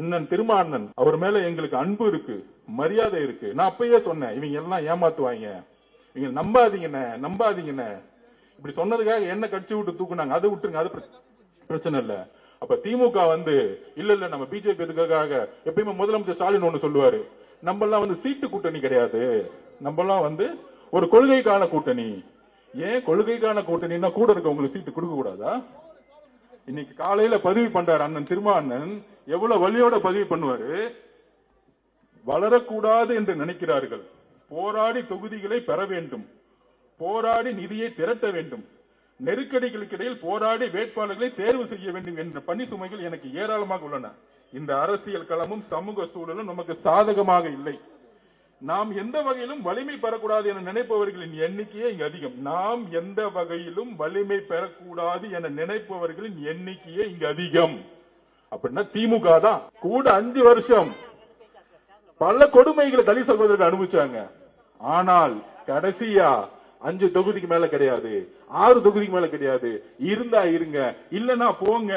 அண்ணன் திருமாண்ணன் அவர் மேல எங்களுக்கு அன்பு இருக்கு, மரியாதை இருக்கு. நான் அப்பயே சொன்னேன், இவங்க எல்லாம் ஏமாத்துவாங்க, இவங்க நம்பாதீங்கன்னு. இப்படி சொன்னதுக்காக என்ன கட்சி விட்டு தூக்குனாங்க, அதை விட்டுருங்க, அது பிரச்சனை இல்ல. அப்ப திமுக இல்ல நம்ம பிஜேபி எதுக்காக எப்பயுமே முதலமைச்சர் ஸ்டாலின் ஒண்ணு சொல்லுவாரு, நம்ம எல்லாம் சீட்டு கூட்டணி கிடையாது, நம்ம எல்லாம் ஒரு கொள்கைக்கான கூட்டணி. ஏன் கொள்கைக்கான கூட்டணின்னா கூட இருக்க உங்களுக்கு சீட்டு கொடுக்க கூடாதா? இன்னைக்கு காலையில பதிவு பண்றாரு அண்ணன் திருமாண்ணன், எவ்வளவு வழியோட பதிவு பண்ணுவாரு. வளரக்கூடாது என்று நினைக்கிறார்கள், போராடி தொகுதிகளை பெற வேண்டும், போராடி நிதியை திரட்ட வேண்டும், நெருக்கடிகளுக்கு இடையில் போராடி வேட்பாளர்களை தேர்வு செய்ய வேண்டும் என்ற பணி சுமைகள் எனக்கு ஏராளமாக உள்ளன. இந்த அரசியல் களமும் சமூக சூழலும் நமக்கு சாதகமாக இல்லை. நாம் எந்த வகையிலும் வலிமை பெறக்கூடாது என நினைப்பவர்களின் எண்ணிக்கையே இங்கு அதிகம். நாம் எந்த வகையிலும் வலிமை பெறக்கூடாது என நினைப்பவர்களின் எண்ணிக்கையே இங்கு அதிகம். அப்படின்னா திமுக தான் கூட 5 வருஷம் பல கொடுமைகளை தலித் சகோதரர்கள் அனுபவிச்சாங்க. ஆனால் கடைசியா 5 தொகுதிக்கு மேல கிடையாது, 6 தொகுதிக்கு மேல கிடையாது. இருந்தா இருங்க, இல்லன்னா போங்க.